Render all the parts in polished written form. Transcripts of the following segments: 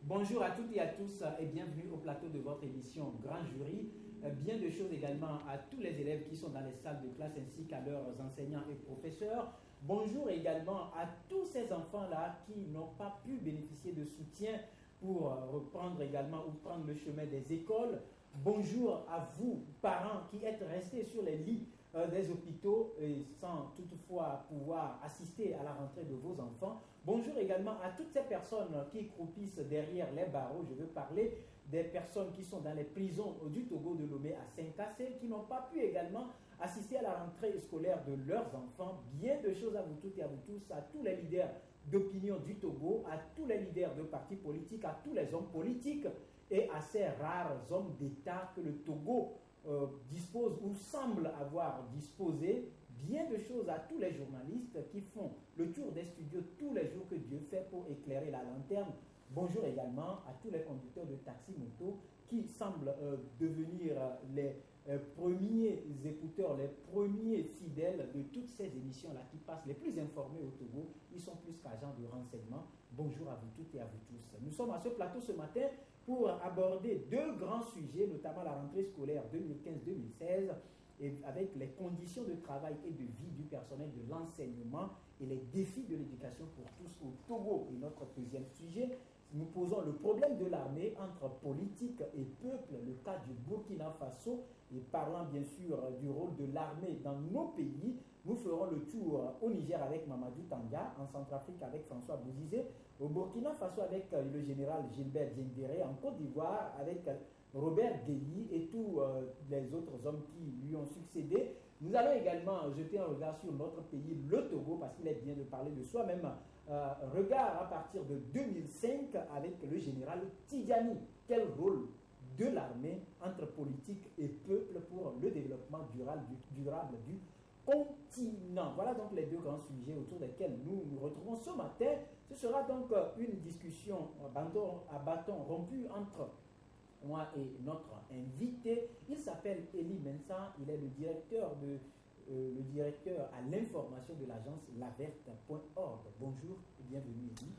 Bonjour à toutes et à tous et bienvenue au plateau de votre émission Grand Jury. Bien de choses également à tous les élèves qui sont dans les salles de classe ainsi qu'à leurs enseignants et professeurs. Bonjour également à tous ces enfants-là qui n'ont pas pu bénéficier de soutien pour reprendre également ou prendre le chemin des écoles. Bonjour à vous, parents, qui êtes restés sur les lits des hôpitaux et sans toutefois pouvoir assister à la rentrée de vos enfants. Bonjour également à toutes ces personnes qui croupissent derrière les barreaux. Je veux parler des personnes qui sont dans les prisons du Togo de Lomé à Saint-Cassel, qui n'ont pas pu également assister à la rentrée scolaire de leurs enfants. Bien de choses à vous toutes et à vous tous, à tous les leaders d'opinion du Togo, à tous les leaders de partis politiques, à tous les hommes politiques et à ces rares hommes d'État que le Togo dispose ou semble avoir disposé. Bien de choses à tous les journalistes qui font le tour des studios tous les jours que Dieu fait pour éclairer la lanterne. Bonjour également à tous les conducteurs de taxi-moto qui semblent devenir les premiers écouteurs, les premiers fidèles de toutes ces émissions-là qui passent, les plus informés au Togo. Ils sont plus qu'agents de renseignement. Bonjour à vous toutes et à vous tous. Nous sommes à ce plateau ce matin pour aborder deux grands sujets, notamment la rentrée scolaire 2015-2016, et avec les conditions de travail et de vie du personnel de l'enseignement et les défis de l'éducation pour tous au Togo. Et notre deuxième sujet, nous posons le problème de l'armée entre politique et peuple, le cas du Burkina Faso, et parlant bien sûr du rôle de l'armée dans nos pays. Nous ferons le tour au Niger avec Mamadou Tanga, en Centrafrique avec François Bouzizé, au Burkina Faso avec le général Gilbert Diendéré, en Côte d'Ivoire avec Robert Guéhi et tous les autres hommes qui lui ont succédé. Nous allons également jeter un regard sur notre pays, le Togo, parce qu'il est bien de parler de soi-même. Regard à partir de 2005 avec le général Tidjani. Quel rôle de l'armée entre politique et peuple pour le développement durable du continent. Voilà donc les deux grands sujets autour desquels nous nous retrouvons ce matin. Ce sera donc une discussion à bâton rompu entre moi et notre invité. Il s'appelle Eli Mensa, il est le directeur à l'information de l'agence laverte.org. Bonjour et bienvenue Eli.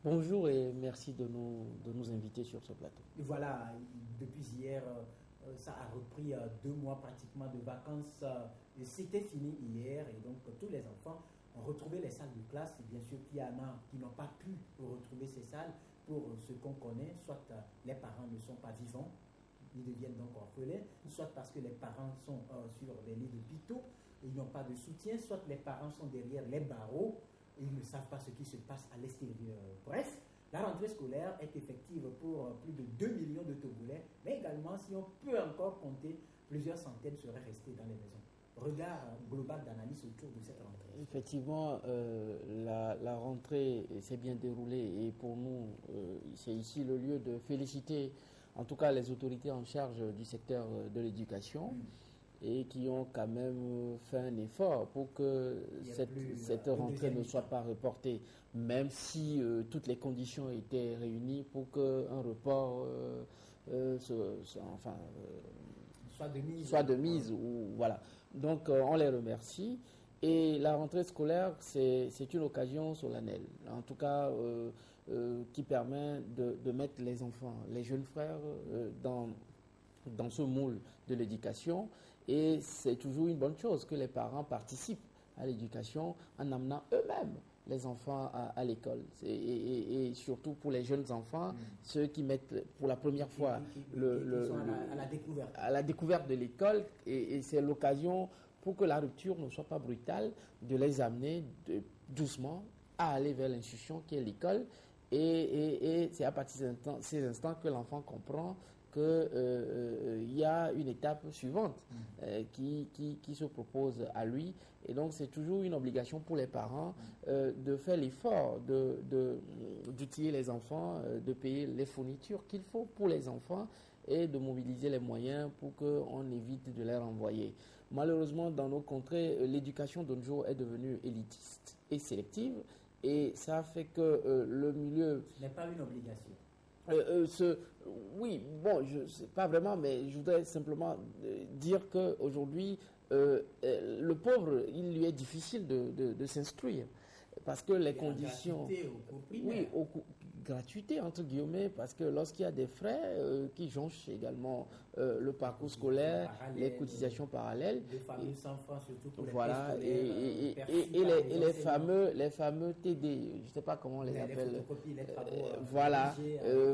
Bonjour et merci de nous inviter sur ce plateau. Et voilà, depuis hier, ça a repris 2 mois pratiquement de vacances. Et c'était fini hier et donc tous les enfants ont retrouvé les salles de classe. Et bien sûr qu'il y en a qui n'ont pas pu retrouver ces salles pour ce qu'on connaît, soit les parents ne sont pas vivants, ils deviennent donc orphelins, soit parce que les parents sont sur des lits d'hôpitaux, ils n'ont pas de soutien, soit les parents sont derrière les barreaux, et ils ne savent pas ce qui se passe à l'extérieur. Bref, la rentrée scolaire est effective pour plus de 2 millions de Togolais, mais également, si on peut encore compter, plusieurs centaines seraient restés dans les maisons. Regard global d'analyse autour de cette rentrée. Effectivement, la rentrée s'est bien déroulée et pour nous, c'est ici le lieu de féliciter en tout cas les autorités en charge du secteur de l'éducation et qui ont quand même fait un effort pour que cette rentrée ne soit pas reportée, même si toutes les conditions étaient réunies pour qu'un report soit de mise. Ou, voilà. Donc on les remercie. Et la rentrée scolaire, c'est une occasion solennelle, en tout cas qui permet de mettre les enfants, les jeunes frères dans ce moule de l'éducation. Et c'est toujours une bonne chose que les parents participent à l'éducation en amenant eux-mêmes les enfants à l'école. Et surtout pour les jeunes enfants, ceux qui mettent pour la première fois à la découverte de l'école. Et c'est l'occasion pour que la rupture ne soit pas brutale, de les amener doucement à aller vers l'institution qui est l'école. Et c'est à partir de ces instants que l'enfant comprend qu'il y a une étape suivante qui se propose à lui. Et donc c'est toujours une obligation pour les parents de faire l'effort d'utiliser les enfants, de payer les fournitures qu'il faut pour les enfants et de mobiliser les moyens pour qu'on évite de les renvoyer. Malheureusement, dans nos contrées, l'éducation de nos jours est devenue élitiste et sélective et ça fait que le milieu... Ce n'est pas une obligation. Oui, bon, je sais pas vraiment, mais je voudrais simplement dire qu'aujourd'hui, le pauvre, il lui est difficile de s'instruire parce que les conditions... gratuité, entre guillemets, parce que lorsqu'il y a des frais qui jonchent également le parcours scolaire, les cotisations parallèles, les fameux 100 francs surtout pour voilà, les les fameux TD, je ne sais pas comment on les appelle, les travaux, voilà,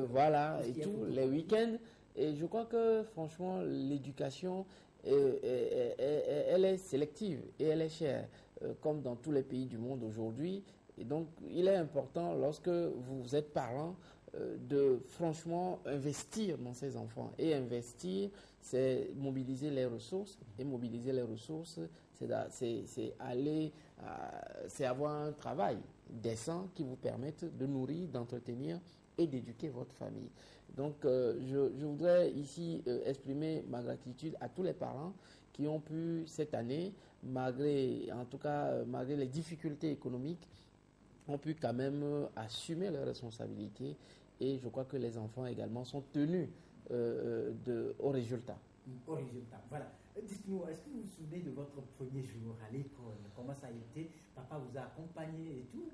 voilà, tout ce et qui est tout, photocopie. les week-ends. Et je crois que franchement, l'éducation, elle est sélective et elle est chère, comme dans tous les pays du monde aujourd'hui. Et donc, il est important, lorsque vous êtes parent, de franchement investir dans ces enfants. Et investir, c'est mobiliser les ressources. Et mobiliser les ressources, c'est avoir un travail décent qui vous permette de nourrir, d'entretenir et d'éduquer votre famille. Donc, je voudrais ici exprimer ma gratitude à tous les parents qui ont pu cette année, malgré les difficultés économiques, ont pu quand même assumer leurs responsabilités. Et je crois que les enfants également sont tenus au résultat. Au résultat, voilà. Dites-moi, est-ce que vous vous souvenez de votre premier jour à l'école? Comment ça a été? Papa vous a accompagné et tout?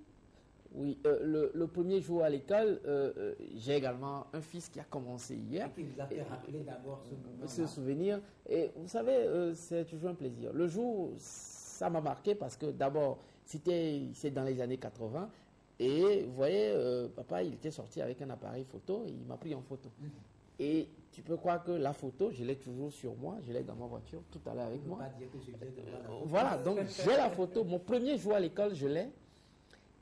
Oui, le premier jour à l'école, j'ai également un fils qui a commencé hier. Et qui vous a fait rappeler d'abord ce moment-là. Ce souvenir. Et vous savez, c'est toujours un plaisir. Le jour, ça m'a marqué parce que d'abord, c'est dans les années 80. Et vous voyez, papa, il était sorti avec un appareil photo et il m'a pris en photo. Et tu peux croire que la photo, je l'ai toujours sur moi, je l'ai dans ma voiture tout à l'heure avec moi. Pas dire que je viens de voir la photo. Voilà, donc j'ai la photo. Mon premier jour à l'école, je l'ai.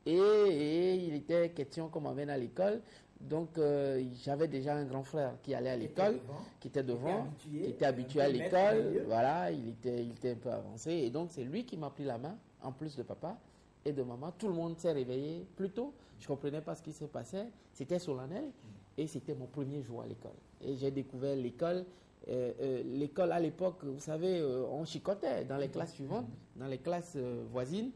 Et il était question qu'on m'emmène à l'école. Donc, j'avais déjà un grand frère qui allait à l'école, qui était devant, qui était habitué à l'école. Voilà, il était un peu avancé. Et donc, c'est lui qui m'a pris la main, en plus de papa et de maman. Tout le monde s'est réveillé plus tôt. Je ne comprenais pas ce qui se passait. C'était solennel. Et c'était mon premier jour à l'école. Et j'ai découvert l'école. L'école à l'époque, vous savez, on chicotait dans les classes suivantes, dans les classes voisines.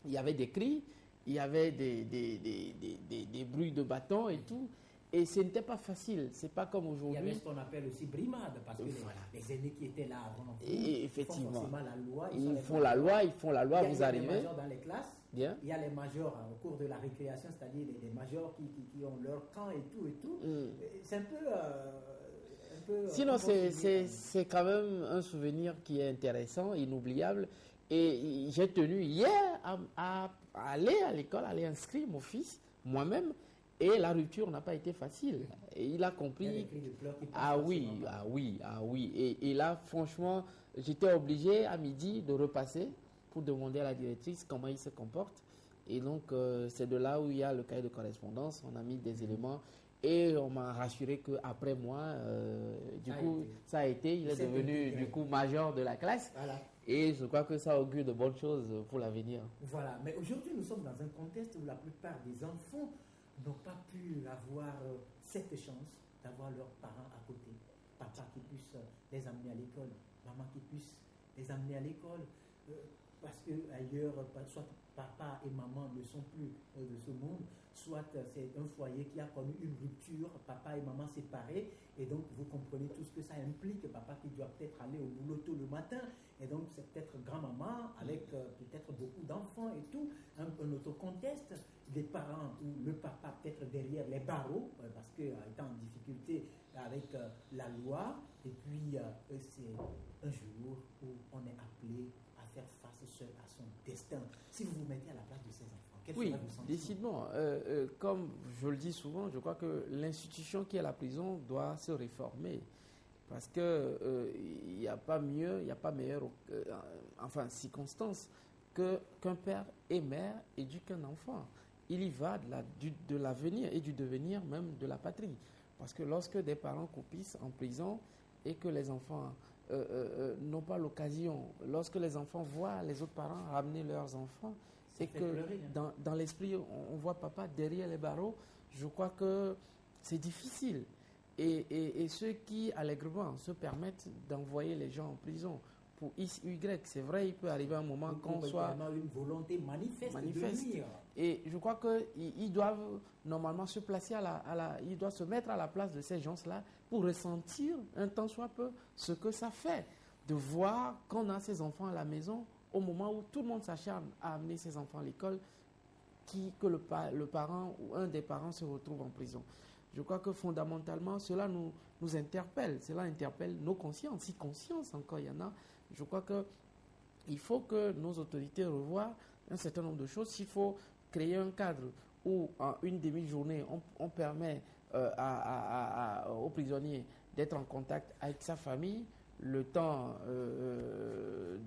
Il y avait des cris. Il y avait des bruits de bâtons et tout. Et ce n'était pas facile. C'est pas comme aujourd'hui. Il y avait ce qu'on appelle aussi brimade, parce que les aînés qui étaient là avant vous, et effectivement, ils font la loi. Ils font la loi, vous arrivez. Il y a les majors dans les classes. Bien. Il y a les majors au cours de la récréation, c'est-à-dire les majors qui ont leur camp et tout. C'est un peu... Sinon, c'est quand même un souvenir qui est intéressant, inoubliable. Et j'ai tenu hier à aller à l'école, à aller inscrire mon fils, moi-même, et la rupture n'a pas été facile. Et il a compris. Il y a des cris de pleurs qui passent ah oui. Et là, franchement, j'étais obligé à midi de repasser pour demander à la directrice comment il se comporte. Et donc, c'est de là où il y a le cahier de correspondance. On a mis des éléments. Et on m'a rassuré qu'après moi, ça a été. Il est devenu du coup major de la classe. Voilà. Et je crois que ça augure de bonnes choses pour l'avenir. Voilà. Mais aujourd'hui, nous sommes dans un contexte où la plupart des enfants n'ont pas pu avoir cette chance d'avoir leurs parents à côté. Papa qui puisse les amener à l'école, maman qui puisse les amener à l'école. Parce qu'ailleurs, soit papa et maman ne sont plus de ce monde, soit c'est un foyer qui a connu une rupture, papa et maman séparés, et donc vous comprenez tout ce que ça implique, papa qui doit peut-être aller au boulot tôt le matin, et donc c'est peut-être grand-maman avec peut-être beaucoup d'enfants et tout, un autre contexte, des parents ou le papa peut-être derrière les barreaux, parce qu'étant en difficulté avec la loi, et puis c'est un jour où on est appelé à faire face seul à son destin. Si vous vous mettez à la place de ces enfants, quel oui, serait vos sentiments? décidément. Comme je le dis souvent, je crois que l'institution qui est la prison doit se réformer. Parce qu'il n'y a pas mieux, il n'y a pas meilleure circonstance qu'un père et mère éduquent un enfant. Il y va de l'avenir et du devenir même de la patrie. Parce que lorsque des parents coupissent en prison et que les enfants n'ont pas l'occasion, lorsque les enfants voient les autres parents ramener leurs enfants, et que pleurer, hein. dans l'esprit, on voit papa derrière les barreaux, je crois que c'est difficile. Et ceux qui, allègrement, se permettent d'envoyer les gens en prison pour X, Y, c'est vrai, il peut arriver un moment qu'on soit... une volonté manifeste. De nuire. Et je crois qu'ils doivent normalement se placer ils doivent se mettre à la place de ces gens-là pour ressentir un tant soit peu ce que ça fait de voir qu'on a ses enfants à la maison au moment où tout le monde s'acharne à amener ses enfants à l'école. que le parent ou un des parents se retrouve en prison. Je crois que fondamentalement, cela nous interpelle. Cela interpelle nos consciences. Si conscience encore il y en a, je crois qu'il faut que nos autorités revoient un certain nombre de choses. S'il faut créer un cadre où en une demi-journée, on permet aux prisonniers d'être en contact avec sa famille, le temps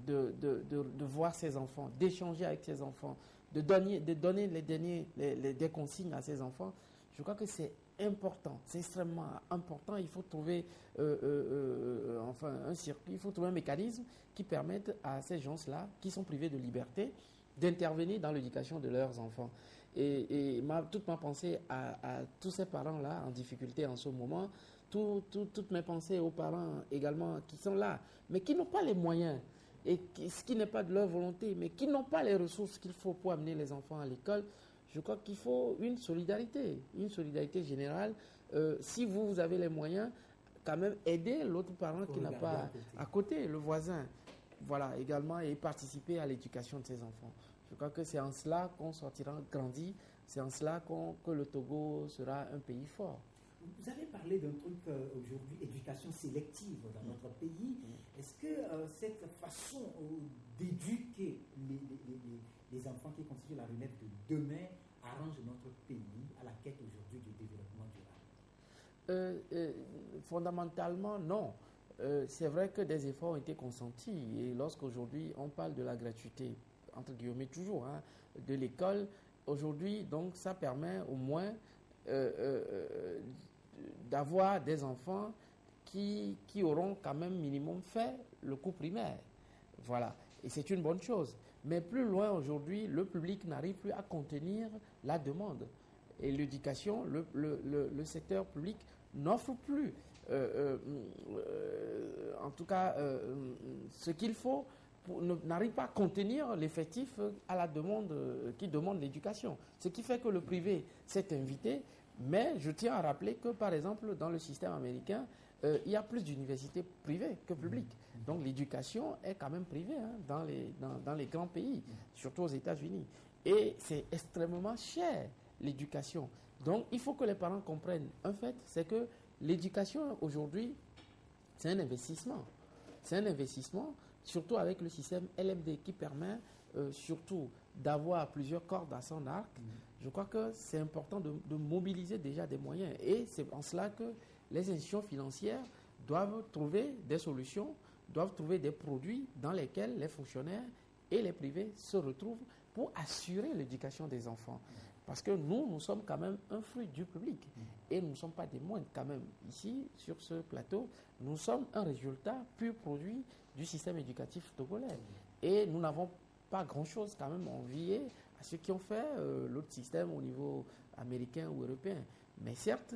de voir ses enfants, d'échanger avec ses enfants, de donner des consignes à ses enfants, je crois que c'est important, c'est extrêmement important. Il faut trouver un circuit, il faut trouver un mécanisme qui permette à ces gens-là, qui sont privés de liberté, d'intervenir dans l'éducation de leurs enfants. Et toute ma pensée à tous ces parents-là en difficulté en ce moment, toutes mes pensées aux parents également qui sont là, mais qui n'ont pas les moyens, et ce qui n'est pas de leur volonté, mais qui n'ont pas les ressources qu'il faut pour amener les enfants à l'école. Je crois qu'il faut une solidarité générale. Si vous avez les moyens, quand même aider l'autre parent qui n'a pas à côté, le voisin, voilà, également, et participer à l'éducation de ses enfants. Je crois que c'est en cela qu'on sortira grandi, c'est en cela que le Togo sera un pays fort. Vous avez parlé d'un truc aujourd'hui, éducation sélective dans notre pays. Est-ce que cette façon d'éduquer les enfants qui constituent la relève de demain arrange notre pays à la quête aujourd'hui du développement durable? Fondamentalement, non. C'est vrai que des efforts ont été consentis. Et lorsqu'aujourd'hui on parle de la gratuité, entre guillemets toujours, de l'école, aujourd'hui, donc ça permet au moins d'avoir des enfants qui auront quand même minimum fait le cours primaire. Voilà. Et c'est une bonne chose. Mais plus loin aujourd'hui, le public n'arrive plus à contenir la demande. Et l'éducation, le secteur public n'offre plus, en tout cas, ce qu'il faut, n'arrive pas à contenir l'effectif à la demande qui demande l'éducation. Ce qui fait que le privé s'est invité. Mais je tiens à rappeler que, par exemple, dans le système américain, il y a plus d'universités privées que publiques. Donc l'éducation est quand même privée dans les grands pays, surtout aux États-Unis. Et c'est extrêmement cher, l'éducation. Donc il faut que les parents comprennent un fait, c'est que l'éducation aujourd'hui, c'est un investissement. C'est un investissement, surtout avec le système LMD qui permet surtout d'avoir plusieurs cordes à son arc. Je crois que c'est important de mobiliser déjà des moyens. Et c'est en cela que les institutions financières doivent trouver des solutions, doivent trouver des produits dans lesquels les fonctionnaires et les privés se retrouvent pour assurer l'éducation des enfants. Parce que nous sommes quand même un fruit du public. Et nous ne sommes pas des moindres quand même. Ici, sur ce plateau, nous sommes un résultat pur produit du système éducatif togolais. Et nous n'avons pas grand-chose quand même envié à ceux qui ont fait l'autre système au niveau américain ou européen. Mais certes,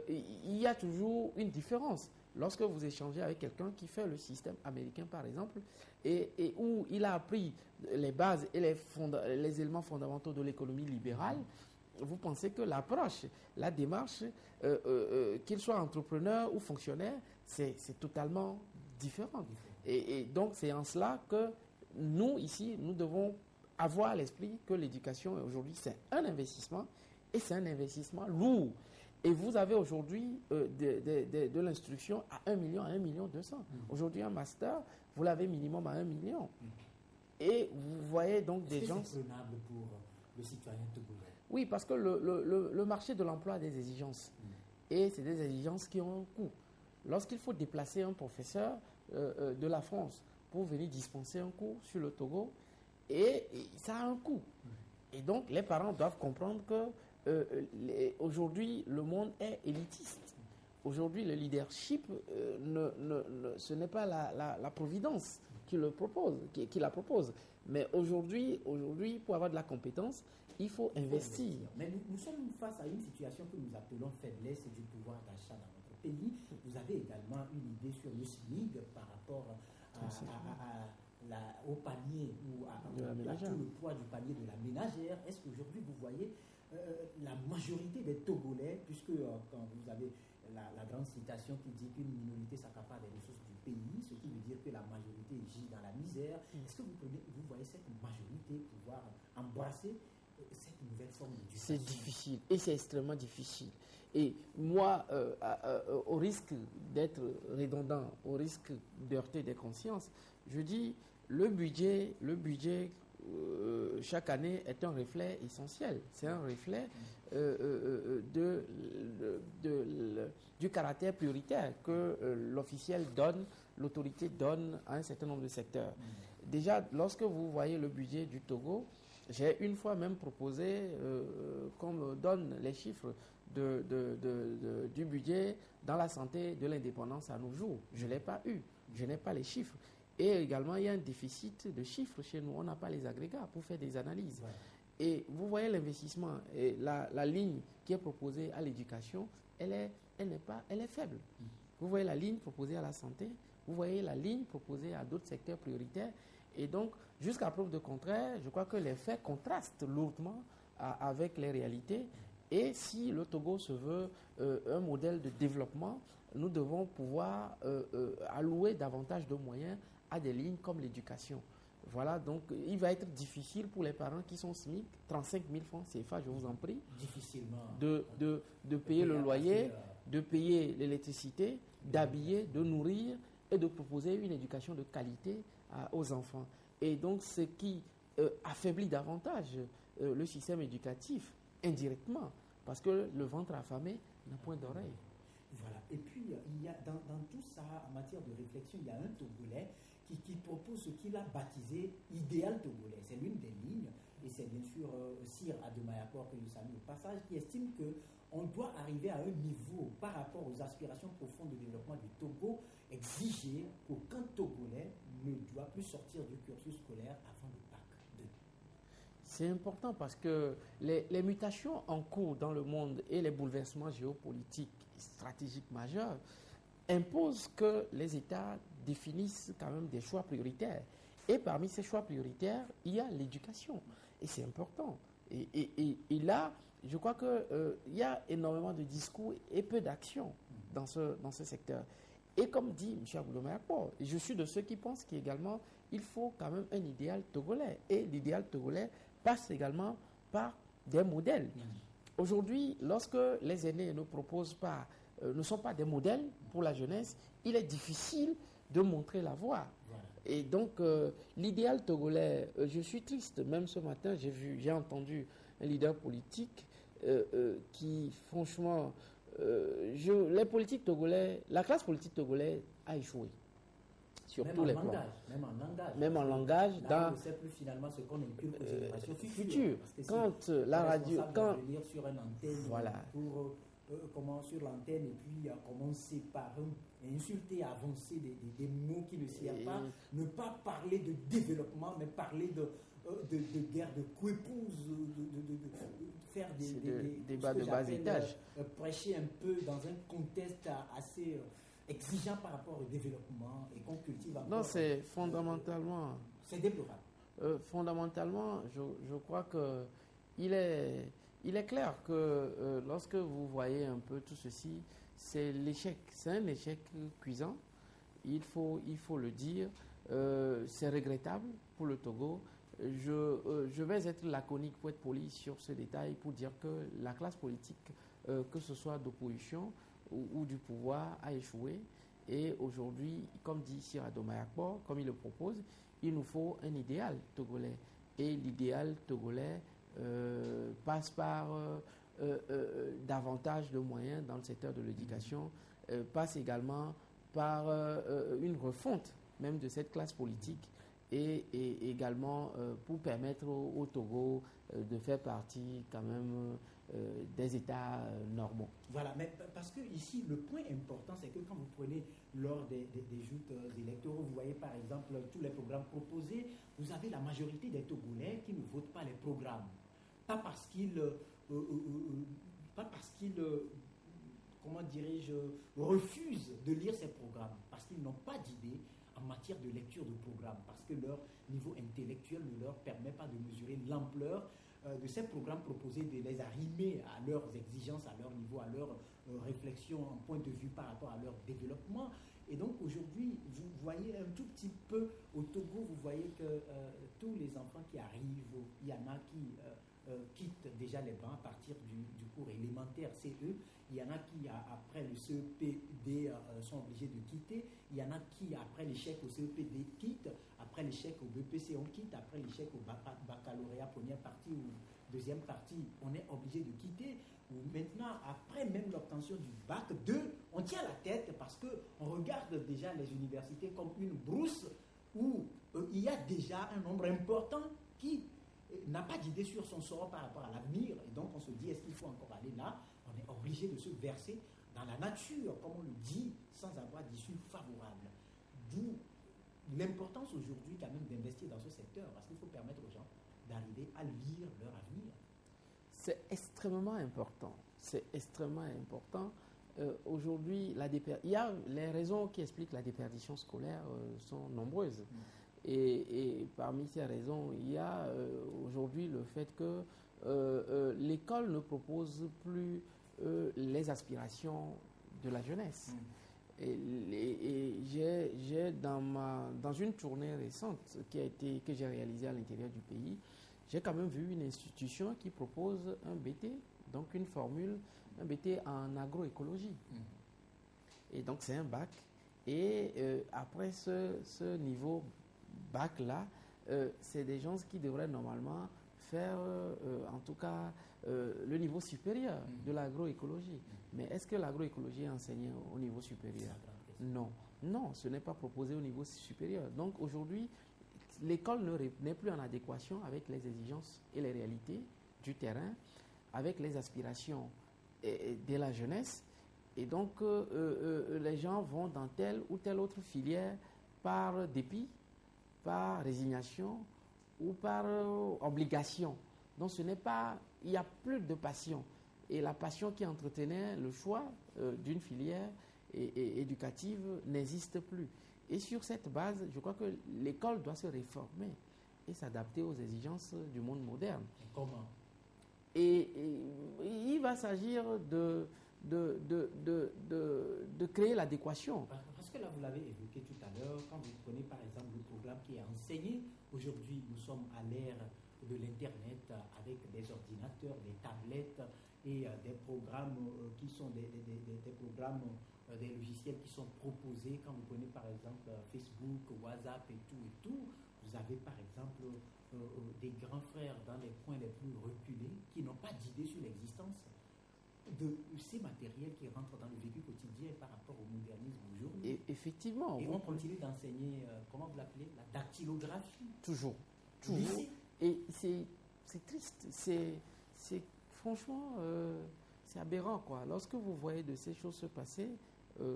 il y a toujours une différence. Lorsque vous échangez avec quelqu'un qui fait le système américain, par exemple, et où il a appris les bases et les éléments fondamentaux de l'économie libérale, vous pensez que l'approche, la démarche, qu'il soit entrepreneur ou fonctionnaire, c'est totalement différent. Et donc, c'est en cela que nous, ici, nous devons avoir à l'esprit que l'éducation, aujourd'hui, c'est un investissement, et c'est un investissement lourd. Et vous avez aujourd'hui de l'instruction à 1 million, à 1,2 million. Aujourd'hui, un master, vous l'avez minimum à 1 million. Et vous voyez donc des gens... C'est raisonnable pour le citoyen togolais. Oui, parce que le marché de l'emploi a des exigences. Et c'est des exigences qui ont un coût. Lorsqu'il faut déplacer un professeur de la France pour venir dispenser un cours sur le Togo, et ça a un coût. Et donc, les parents doivent comprendre que aujourd'hui, le monde est élitiste. Aujourd'hui, le leadership, ce n'est pas la providence qui la propose. Mais aujourd'hui, pour avoir de la compétence, il faut investir. Mais nous sommes face à une situation que nous appelons faiblesse du pouvoir d'achat dans notre pays. Vous avez également une idée sur le SMIC par rapport au panier ou à tout le poids du panier de la ménagère. Est-ce qu'aujourd'hui, vous voyez la majorité des Togolais, puisque quand vous avez la grande citation qui dit qu'une minorité s'accapare des ressources du pays, ce qui veut dire que la majorité gît dans la misère, est-ce que vous voyez cette majorité pouvoir embrasser cette nouvelle forme d'éducation? C'est difficile, et c'est extrêmement difficile. Et moi, au risque d'être redondant, au risque de heurter des consciences, je dis le budget chaque année est un reflet essentiel. C'est un reflet du caractère prioritaire que l'officiel donne, l'autorité donne à un certain nombre de secteurs. Déjà, lorsque vous voyez le budget du Togo, j'ai une fois même proposé qu'on me donne les chiffres du budget dans la santé de l'indépendance à nos jours. Je ne l'ai pas eu. Je n'ai pas les chiffres. Et également, il y a un déficit de chiffres chez nous. On n'a pas les agrégats pour faire des analyses. Ouais. Et vous voyez l'investissement, et la ligne qui est proposée à l'éducation, elle est faible. Vous voyez la ligne proposée à la santé, vous voyez la ligne proposée à d'autres secteurs prioritaires. Et donc, jusqu'à preuve de contraire, je crois que les faits contrastent lourdement avec les réalités. Et si le Togo se veut un modèle de développement, nous devons pouvoir allouer davantage de moyens à des lignes comme l'éducation. Voilà, donc il va être difficile pour les parents qui sont SMIC, 35 000 francs CFA, je vous en prie, difficilement de payer le loyer, de payer l'électricité, d'habiller, de nourrir et de proposer une éducation de qualité aux enfants. Et donc, ce qui affaiblit davantage le système éducatif, indirectement, parce que le ventre affamé n'a point d'oreille. Voilà. Et puis, il y a dans tout ça, en matière de réflexion, il y a un Togolais qui propose ce qu'il a baptisé idéal togolais. C'est l'une des lignes, et c'est bien sûr Sir Ademayakor, que je salue au passage, qui estime qu'on doit arriver à un niveau par rapport aux aspirations profondes de développement du Togo, exiger qu'aucun Togolais ne doit plus sortir du cursus scolaire avant le bac 2. C'est important parce que les mutations en cours dans le monde et les bouleversements géopolitiques et stratégiques majeurs imposent que les États définissent quand même des choix prioritaires. Et parmi ces choix prioritaires, il y a l'éducation. Et c'est important. Et là, je crois qu'il y a énormément de discours et peu d'action dans ce secteur. Et comme dit M. Aboudomayakpo, je suis de ceux qui pensent qu'également, il faut quand même un idéal togolais. Et l'idéal togolais passe également par des modèles. Aujourd'hui, lorsque les aînés ne sont pas des modèles pour la jeunesse, il est difficile de montrer la voie. Voilà. Et donc, l'idéal togolais, je suis triste. Même ce matin, j'ai entendu un leader politique qui, franchement, les politiques togolais, la classe politique togolaise a échoué. Sur tous les plans. Même en langage. Là, on ne sait plus finalement ce qu'on inculque aux générations futures. Quand la radio. Quand venir sur une antenne, voilà. Comment sur l'antenne et puis commencer par insulter, avancer des mots qui ne servent pas, ne pas parler de développement, mais parler de guerre de couépouses, de faire des débats de bas étage. Prêcher un peu dans un contexte assez exigeant par rapport au développement et qu'on cultive encore. Non, c'est fondamentalement. C'est déplorable. Fondamentalement, je crois que il est clair que lorsque vous voyez un peu tout ceci, c'est l'échec. C'est un échec cuisant. Il faut le dire. C'est regrettable pour le Togo. Je vais être laconique pour être poli sur ce détail pour dire que la classe politique, que ce soit d'opposition ou du pouvoir, a échoué. Et aujourd'hui, comme dit Sir Ademayakor, comme il le propose, il nous faut un idéal togolais. Et l'idéal togolais passe par davantage de moyens dans le secteur de l'éducation, passe également par une refonte même de cette classe politique et également pour permettre au Togo de faire partie quand même des États normaux. Voilà, mais parce que ici, le point important, c'est que quand vous prenez lors des joutes électoraux, vous voyez par exemple tous les programmes proposés, vous avez la majorité des Togolais qui ne votent pas les programmes. Pas parce qu'ils comment dirais-je, refusent de lire ces programmes, parce qu'ils n'ont pas d'idée en matière de lecture de programmes, parce que leur niveau intellectuel ne leur permet pas de mesurer l'ampleur de ces programmes proposés, de les arrimer à leurs exigences, à leur niveau, à leur réflexion, en point de vue par rapport à leur développement. Et donc aujourd'hui, vous voyez un tout petit peu au Togo, vous voyez que tous les enfants qui arrivent, il y en a qui quittent déjà les bancs à partir du cours élémentaire CE. Il y en a qui, après le CEPD, sont obligés de quitter. Il y en a qui, après l'échec au CEPD, quittent. Après l'échec au BPC, on quitte. Après l'échec au baccalauréat, première partie ou deuxième partie, on est obligé de quitter. Ou maintenant, après même l'obtention du bac 2, on tient la tête parce qu'on regarde déjà les universités comme une brousse où il y a déjà un nombre important qui n'a pas d'idée sur son sort par rapport à l'avenir. Et donc, on se dit, est-ce qu'il faut encore aller là? On est obligé de se verser dans la nature, comme on le dit, sans avoir d'issue favorable. D'où l'importance aujourd'hui quand même d'investir dans ce secteur, parce qu'il faut permettre aux gens d'arriver à lire leur avenir. C'est extrêmement important. C'est extrêmement important. Aujourd'hui, il y a les raisons qui expliquent la déperdition scolaire sont nombreuses. Et parmi ces raisons, il y a aujourd'hui le fait que l'école ne propose plus les aspirations de la jeunesse. Et j'ai dans une tournée récente que j'ai réalisée à l'intérieur du pays, j'ai quand même vu une institution qui propose un BT, donc une formule, un BT en agroécologie. Et donc c'est un bac. Et après ce niveau bac-là, c'est des gens qui devraient normalement faire, en tout cas, le niveau supérieur de l'agroécologie. Mais est-ce que l'agroécologie est enseignée au niveau supérieur? Non. Non, ce n'est pas proposé au niveau supérieur. Donc aujourd'hui, l'école n'est plus en adéquation avec les exigences et les réalités du terrain, avec les aspirations de la jeunesse. Et donc, les gens vont dans telle ou telle autre filière par dépit, par résignation ou par obligation. Donc, il n'y a plus de passion. Et la passion qui entretenait le choix d'une filière éducative n'existe plus. Et sur cette base, je crois que l'école doit se réformer et s'adapter aux exigences du monde moderne. Et comment? Et il va s'agir de créer l'adéquation. Parce que là, vous l'avez évoqué tout à l'heure, quand vous prenez par exemple le programme qui est enseigné, aujourd'hui nous sommes à l'ère de l'Internet avec des ordinateurs, des tablettes et des programmes qui sont des programmes, des logiciels qui sont proposés. Quand vous prenez par exemple Facebook, WhatsApp et tout, vous avez par exemple des grands frères dans les coins les plus reculés qui n'ont pas d'idée sur l'existence de ces matériels qui rentrent dans le vécu quotidien par rapport au modernisme aujourd'hui. Et effectivement. Et on continue d'enseigner, comment vous l'appelez, la dactylographie. Toujours. Et c'est triste. Franchement, c'est aberrant, quoi. Lorsque vous voyez de ces choses se passer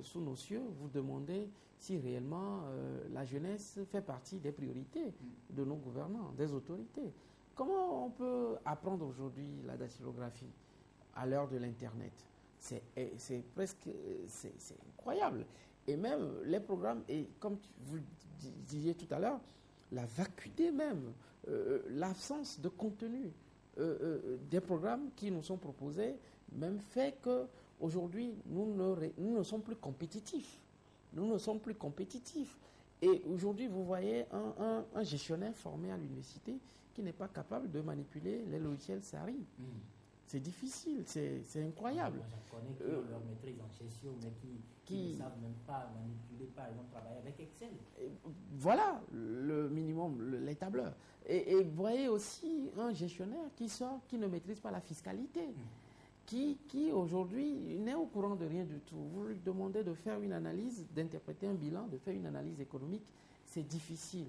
sous nos cieux, vous demandez si réellement la jeunesse fait partie des priorités de nos gouvernants, des autorités. Comment on peut apprendre aujourd'hui la dactylographie à l'heure de l'Internet? C'est incroyable. Et même les programmes, et comme vous disiez tout à l'heure, la vacuité même, l'absence de contenu des programmes qui nous sont proposés, même fait qu'aujourd'hui, nous ne sommes plus compétitifs. Nous ne sommes plus compétitifs. Et aujourd'hui, vous voyez un gestionnaire formé à l'université qui n'est pas capable de manipuler les logiciels SARI. C'est difficile, c'est incroyable. Moi, j'en connais qui ont leur maîtrise en gestion, mais qui ne savent même pas manipuler, par exemple, travailler avec Excel. Voilà, le minimum, les tableurs. Et vous voyez aussi un gestionnaire qui ne maîtrise pas la fiscalité, qui aujourd'hui n'est au courant de rien du tout. Vous lui demandez de faire une analyse, d'interpréter un bilan, de faire une analyse économique, c'est difficile.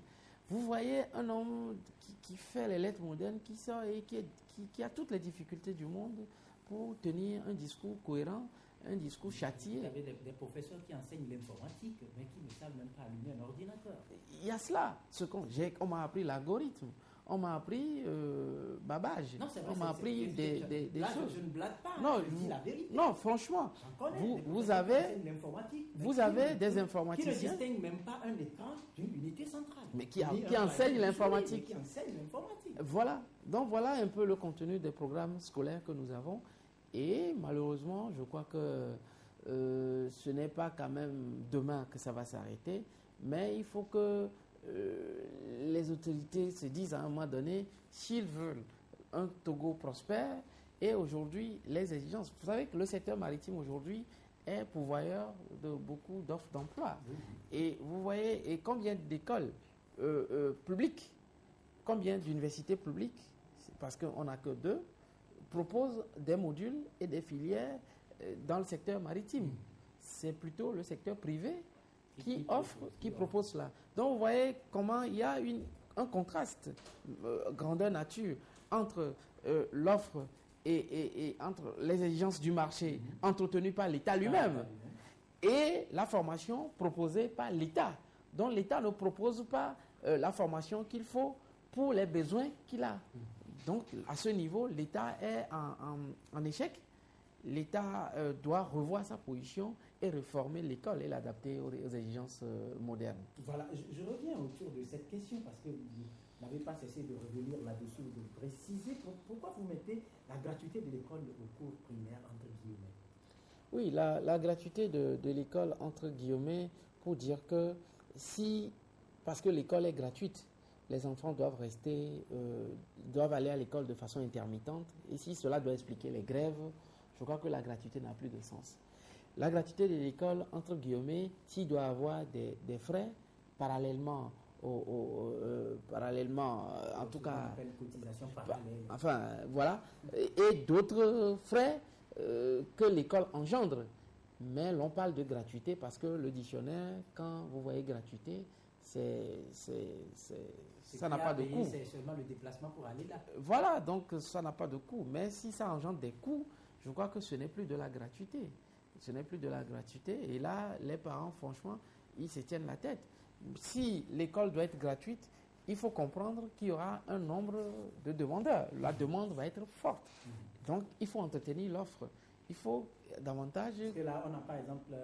Vous voyez un homme qui fait les lettres modernes, qui sort et qui a toutes les difficultés du monde pour tenir un discours cohérent, un discours châtié. Vous avez des professeurs qui enseignent l'informatique, mais qui ne savent même pas allumer un ordinateur. Il y a cela. On m'a appris l'algorithme, on m'a appris babage, non, c'est vrai, on m'a appris des là, choses. Je ne blague pas, non, je dis la vérité. Non, franchement, vous avez des informaticiens qui ne distinguent même pas un écran d'une unité centrale. Mais qui enseignent l'informatique. Voilà. Donc voilà un peu le contenu des programmes scolaires que nous avons. Et malheureusement, je crois que ce n'est pas quand même demain que ça va s'arrêter. Mais il faut que les autorités se disent à un moment donné, s'ils veulent un Togo prospère. Et aujourd'hui, les exigences. Vous savez que le secteur maritime aujourd'hui est pourvoyeur de beaucoup d'offres d'emploi. Oui. Et vous voyez, et combien d'écoles publiques, combien d'universités publiques, parce qu'on n'a que 2, proposent des modules et des filières dans le secteur maritime. C'est plutôt le secteur privé qui propose cela. Donc vous voyez comment il y a un contraste grandeur nature entre l'offre et entre les exigences du marché entretenues par l'État lui-même et la formation proposée par l'État. Donc l'État ne propose pas la formation qu'il faut pour les besoins qu'il a. Donc à ce niveau, l'État est en échec. L'État doit revoir sa position et réformer l'école et l'adapter aux exigences modernes. Voilà, je reviens autour de cette question parce que vous n'avez pas cessé de revenir là-dessus, de préciser pourquoi vous mettez la gratuité de l'école au cours primaire entre guillemets. Oui, la gratuité de l'école entre guillemets pour dire que parce que l'école est gratuite, les enfants doivent doivent aller à l'école de façon intermittente et si cela doit expliquer les grèves, je crois que la gratuité n'a plus de sens. La gratuité de l'école, entre guillemets, s'il doit avoir des frais parallèlement, en tout cas, cotisation parallèle. Enfin, voilà, et d'autres frais que l'école engendre. Mais l'on parle de gratuité parce que le dictionnaire, quand vous voyez gratuité, ça n'a pas de coût. C'est seulement le déplacement pour aller là. Voilà, donc ça n'a pas de coût. Mais si ça engendre des coûts, je crois que ce n'est plus de la gratuité. Ce n'est plus de la gratuité. Et là, les parents, franchement, ils se tiennent la tête. Si l'école doit être gratuite, il faut comprendre qu'il y aura un nombre de demandeurs. La demande va être forte. Donc, il faut entretenir l'offre. Il faut davantage... Parce que là, on a par exemple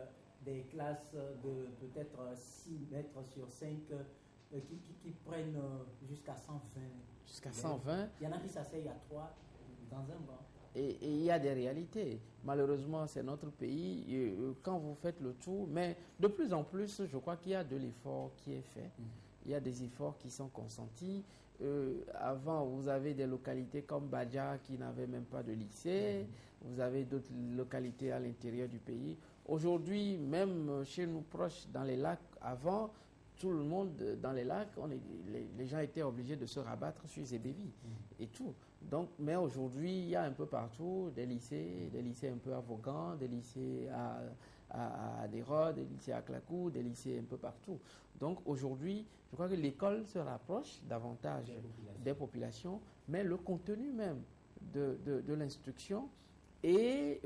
des classes de peut-être 6 mètres sur 5 qui prennent jusqu'à 120. Jusqu'à 120. Il y en a qui s'asseyent à 3 dans un banc. Et il y a des réalités. Malheureusement, c'est notre pays. Quand vous faites le tour, mais de plus en plus, je crois qu'il y a de l'effort qui est fait. Il y a des efforts qui sont consentis. Avant, vous avez des localités comme Badja qui n'avaient même pas de lycée. Vous avez d'autres localités à l'intérieur du pays. Aujourd'hui, même chez nous proches, dans les lacs, avant, tout le monde dans les lacs, les gens étaient obligés de se rabattre sur Zébévi et tout. Donc, mais aujourd'hui, il y a un peu partout des lycées un peu à Vaughan, des lycées à Desroses, des lycées à Clacou, des lycées un peu partout. Donc aujourd'hui, je crois que l'école se rapproche davantage des populations, mais le contenu même de l'instruction et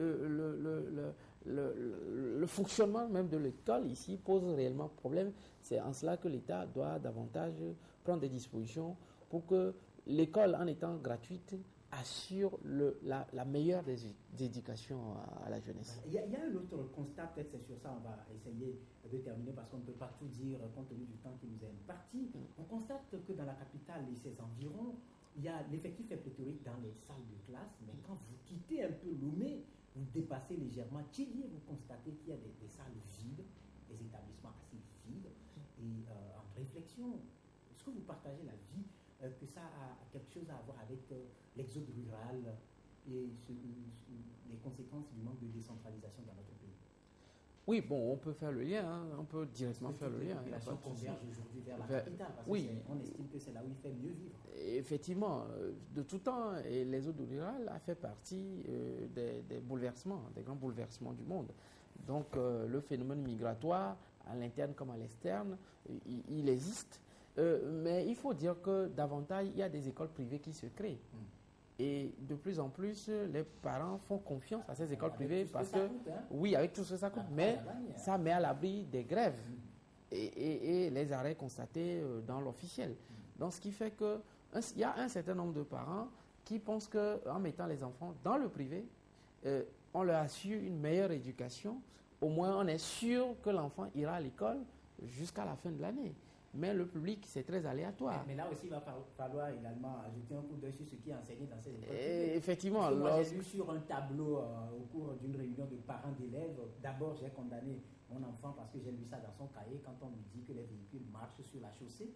le fonctionnement même de l'école ici pose réellement problème. C'est en cela que l'État doit davantage prendre des dispositions pour que l'école, en étant gratuite, assure la meilleure des éducations à la jeunesse. Il y a un autre constat, peut-être c'est sur ça on va essayer de terminer parce qu'on ne peut pas tout dire compte tenu du temps qui nous est imparti. On constate que dans la capitale et ses environs, l'effectif est pléthorique dans les salles de classe, mais quand vous quittez un peu Lomé, vous dépassez légèrement Tchilier, vous constatez qu'il y a des salles vides, des établissements assez vides. Et en réflexion, est-ce que vous partagez la vie que ça a quelque chose à voir avec l'exode rural et les conséquences du manque de décentralisation dans notre pays? Oui, bon, on peut faire le lien, on peut directement faire le lien. La population converge aujourd'hui vers la capitale, parce qu'on estime que c'est là où il fait mieux vivre. Effectivement, de tout temps, et l'exode rural a fait partie des bouleversements, des grands bouleversements du monde. Donc, le phénomène migratoire, à l'interne comme à l'externe, il existe. Mais il faut dire que davantage, il y a des écoles privées qui se créent. Et de plus en plus, les parents font confiance à ces écoles privées parce que, oui, avec tout ce que ça coûte, mais ça met à l'abri des grèves et les arrêts constatés dans l'officiel. Donc, ce qui fait qu'il y a un certain nombre de parents qui pensent qu'en mettant les enfants dans le privé, on leur assure une meilleure éducation. Au moins, on est sûr que l'enfant ira à l'école jusqu'à la fin de l'année. Mais le public, c'est très aléatoire. Mais là aussi, il va falloir également ajouter un coup d'œil sur ce qui est enseigné dans ces écoles. Effectivement. Moi, j'ai lu sur un tableau au cours d'une réunion de parents d'élèves. D'abord, j'ai condamné mon enfant parce que j'ai lu ça dans son cahier quand on lui dit que les véhicules marchent sur la chaussée.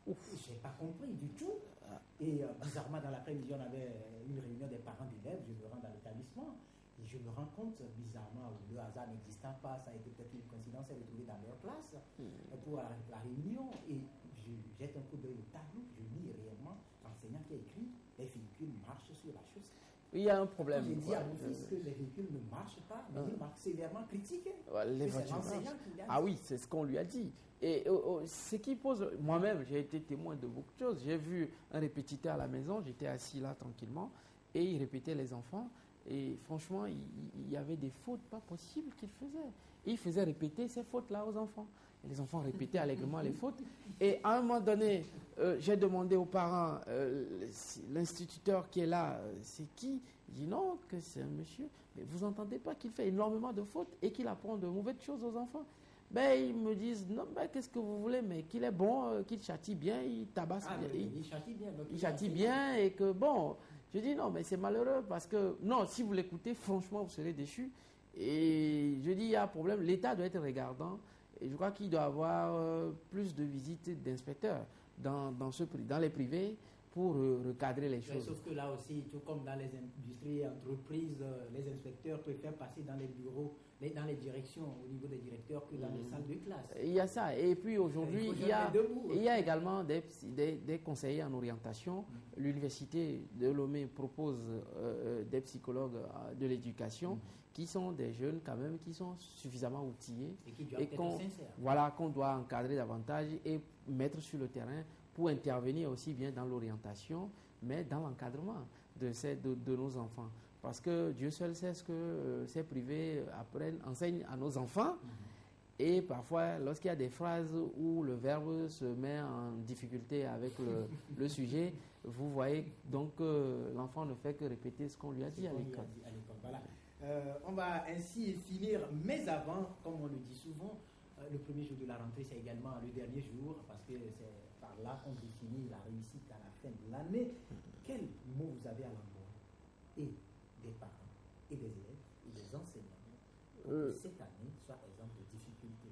Je n'ai pas compris du tout. Et bizarrement, dans l'après-midi, on avait une réunion des parents d'élèves. Je me rends dans l'établissement et je me rends compte, bizarrement, le hasard n'existant pas, ça a été peut-être une coïncidence, elle est trouvée dans leur classe pour la réunion. Et je jette un coup d'œil au tableau, je lis réellement l'enseignant qui a écrit les véhicules marchent sur la chaussée. Il y a un problème. J'ai dit à mon fils que les véhicules ne marchent pas, mais il m'a sévèrement critiqué. Les voitures marchent. Oui, c'est ce qu'on lui a dit. Et ce qui pose, moi-même, j'ai été témoin de beaucoup de choses. J'ai vu un répétiteur à la maison, j'étais assis là tranquillement, et il répétait les enfants. Et franchement, il y avait des fautes pas possibles qu'il faisait. Et il faisait répéter ces fautes-là aux enfants. Et les enfants répétaient allègrement les fautes. Et à un moment donné, j'ai demandé aux parents, l'instituteur qui est là, c'est qui? Il dit non, que c'est un monsieur. Mais vous n'entendez pas qu'il fait énormément de fautes et qu'il apprend de mauvaises choses aux enfants? Ben, ils me disent, non, ben, qu'est-ce que vous voulez, mais qu'il est bon, qu'il châtie bien, il tabasse bien. Il châtie bien. Il châtie bien et que, bon, je dis non, mais c'est malheureux parce que, non, si vous l'écoutez, franchement, vous serez déçus. Et je dis, il y a un problème, l'État doit être regardant. Et je crois qu'il doit y avoir plus de visites d'inspecteurs dans les privés pour recadrer les choses. Sauf que là aussi, tout comme dans les industries et entreprises, les inspecteurs préfèrent passer dans les bureaux, dans les directions, au niveau des directeurs, que dans les salles de classe. Il y a ça. Et puis aujourd'hui, il y a également des conseillers en orientation. L'université de Lomé propose des psychologues de l'éducation qui sont des jeunes quand même, qui sont suffisamment outillés. Et qui doivent être sincères. Qu'on doit encadrer davantage et mettre sur le terrain pour intervenir aussi bien dans l'orientation, mais dans l'encadrement de nos enfants. Parce que Dieu seul sait ce que ces privés enseignent à nos enfants. Et parfois, lorsqu'il y a des phrases où le verbe se met en difficulté avec le sujet, vous voyez donc que l'enfant ne fait que répéter ce qu'on lui a dit à l'école. Voilà. On va ainsi finir, mais avant, comme on le dit souvent, le premier jour de la rentrée, c'est également le dernier jour, parce que c'est par là qu'on définit la réussite à la fin de l'année. Quel mot vous avez à l'endroit et des parents, et des élèves, et des enseignants, pour que cette année soit exemple de difficulté?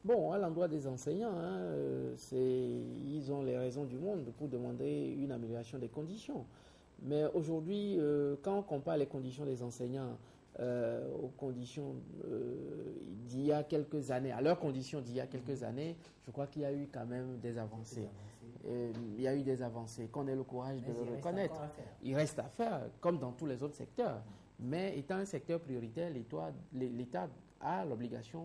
Bon, à l'endroit des enseignants, ils ont les raisons du monde pour demander une amélioration des conditions. Mais aujourd'hui, quand on compare les conditions des enseignants aux conditions d'il y a quelques années, à leurs conditions d'il y a quelques années, je crois qu'il y a eu quand même des avancées. Il y a eu des avancées, qu'on ait le courage de le reconnaître. Il reste à faire, comme dans tous les autres secteurs. Mais étant un secteur prioritaire, l'État a l'obligation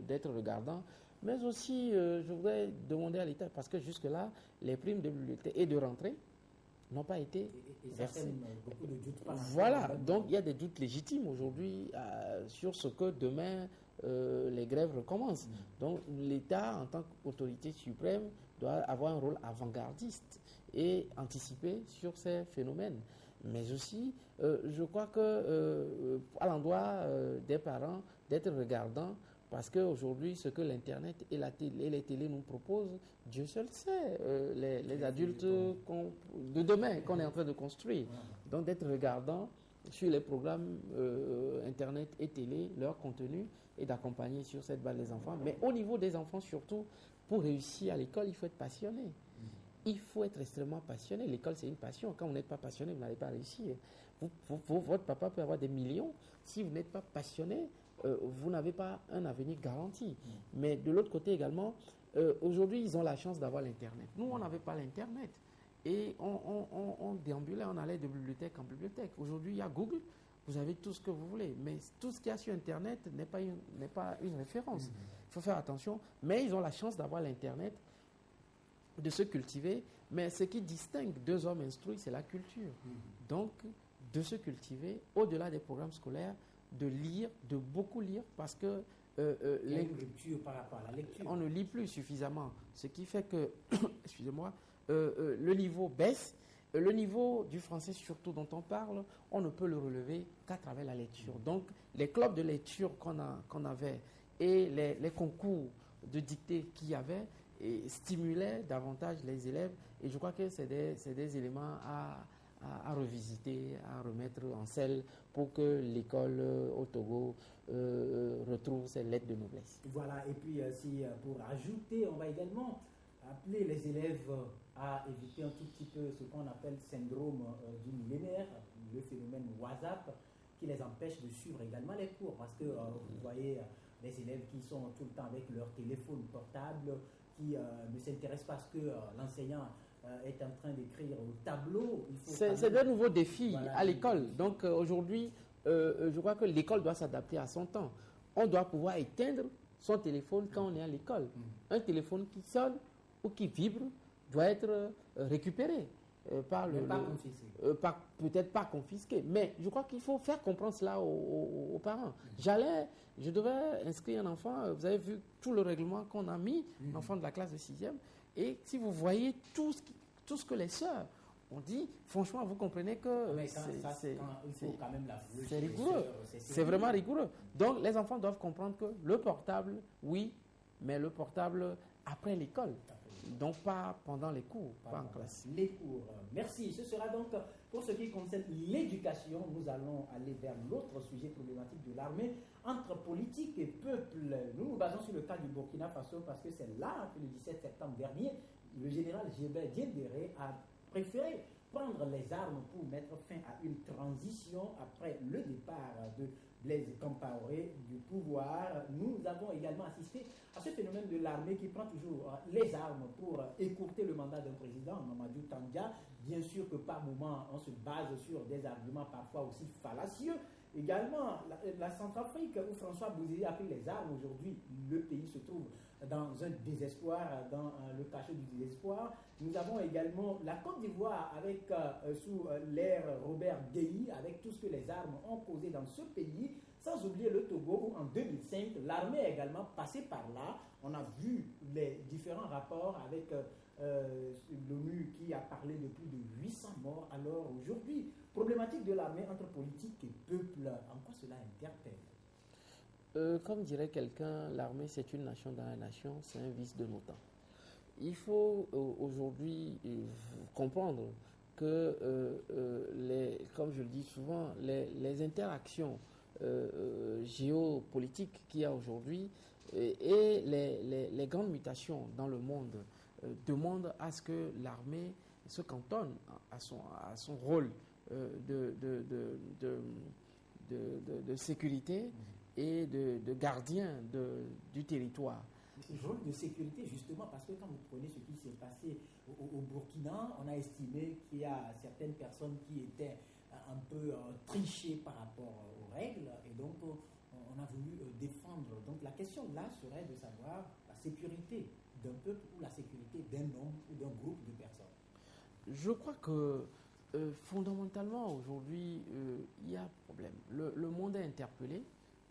d'être regardant. Mais aussi, je voudrais demander à l'État, parce que jusque-là, les primes de bibliothèque et de rentrée n'ont pas été versées. Beaucoup de doutes. Voilà, donc il y a des doutes légitimes aujourd'hui sur ce que demain les grèves recommencent. Donc l'État, en tant qu'autorité suprême, doit avoir un rôle avant-gardiste et anticiper sur ces phénomènes. Mais aussi, je crois que à l'endroit des parents, d'être regardants, parce qu'aujourd'hui, ce que l'Internet et les télés nous proposent, Dieu seul sait, les adultes de demain qu'on est en train de construire. Donc d'être regardant sur les programmes Internet et télé, leur contenu, et d'accompagner sur cette balle les enfants. Mais au niveau des enfants surtout, pour réussir à l'école, il faut être passionné. Il faut être extrêmement passionné. L'école, c'est une passion. Quand vous n'êtes pas passionné, vous n'allez pas réussir. Votre papa peut avoir des millions. Si vous n'êtes pas passionné, vous n'avez pas un avenir garanti. Mais de l'autre côté également, aujourd'hui, ils ont la chance d'avoir l'Internet. Nous, on n'avait pas l'Internet. Et on déambulait, on allait de bibliothèque en bibliothèque. Aujourd'hui, il y a Google, vous avez tout ce que vous voulez. Mais tout ce qu'il y a sur Internet n'est pas une référence. Il faut faire attention. Mais ils ont la chance d'avoir l'Internet, de se cultiver. Mais ce qui distingue deux hommes instruits, c'est la culture. Donc, de se cultiver, au-delà des programmes scolaires, de lire, de beaucoup lire, parce que il y a une rupture par rapport à la lecture. On ne lit plus suffisamment, ce qui fait que, excusez-moi, le niveau baisse. Le niveau du français, surtout dont on parle, on ne peut le relever qu'à travers la lecture. Donc, les clubs de lecture qu'on avait et les concours de dictée qu'il y avait stimulaient davantage les élèves. Et je crois que c'est des éléments à revisiter, à remettre en selle pour que l'école au Togo retrouve ses lettres de noblesse. Voilà, et puis pour ajouter, on va également appeler les élèves à éviter un tout petit peu ce qu'on appelle syndrome du millénaire, le phénomène WhatsApp, qui les empêche de suivre également les cours. Parce que vous voyez des élèves qui sont tout le temps avec leur téléphone portable, qui ne s'intéressent pas à ce que l'enseignant est en train d'écrire au tableau. C'est de nouveaux défis à l'école. Donc aujourd'hui, je crois que l'école doit s'adapter à son temps. On doit pouvoir éteindre son téléphone quand on est à l'école. Un téléphone qui sonne ou qui vibre doit être récupéré. Peut-être pas confisqué, mais je crois qu'il faut faire comprendre cela aux parents. Je devais inscrire un enfant, vous avez vu tout le règlement qu'on a mis, l'enfant de la classe de 6e, et si vous voyez tout ce que les sœurs ont dit, franchement, vous comprenez que c'est rigoureux, c'est vraiment rigoureux. Donc les enfants doivent comprendre que le portable, oui, mais le portable après l'école. Donc pas pendant les cours, pas en classe. Les cours. Merci. Ce sera donc pour ce qui concerne l'éducation. Nous allons aller vers l'autre sujet problématique de l'armée. Entre politique et peuple, nous nous basons sur le cas du Burkina Faso parce que c'est là que le 17 septembre dernier, le général Gilbert Diendéré a préféré prendre les armes pour mettre fin à une transition après le départ de Blaise Compaoré du pouvoir. Nous avons également assisté à ce phénomène de l'armée qui prend toujours les armes pour écourter le mandat d'un président, Mamadou Tandja. Bien sûr que par moment, on se base sur des arguments parfois aussi fallacieux. Également, la Centrafrique, où François Bouzidi a pris les armes aujourd'hui, le pays se trouve dans un désespoir, dans le cachot du désespoir. Nous avons également la Côte d'Ivoire avec sous l'ère Robert Guéhi, avec tout ce que les armes ont causé dans ce pays, sans oublier le Togo où en 2005, l'armée est également passée par là. On a vu les différents rapports avec l'ONU qui a parlé de plus de 800 morts. Alors aujourd'hui, problématique de l'armée entre politique et peuple, en quoi cela interpelle? Comme dirait quelqu'un, l'armée c'est une nation dans la nation, c'est un vice de nos temps. Il faut aujourd'hui comprendre que, comme je le dis souvent, les interactions géopolitiques qu'il y a aujourd'hui et les grandes mutations dans le monde demandent à ce que l'armée se cantonne à son rôle de sécurité et de gardien du territoire. Rôle de sécurité, justement, parce que quand vous prenez ce qui s'est passé au Burkina, on a estimé qu'il y a certaines personnes qui étaient un peu trichées par rapport aux règles, et donc on a voulu défendre. Donc la question là serait de savoir la sécurité d'un peuple ou la sécurité d'un homme ou d'un groupe de personnes. Je crois que fondamentalement aujourd'hui, il y a un problème. Le monde est interpellé,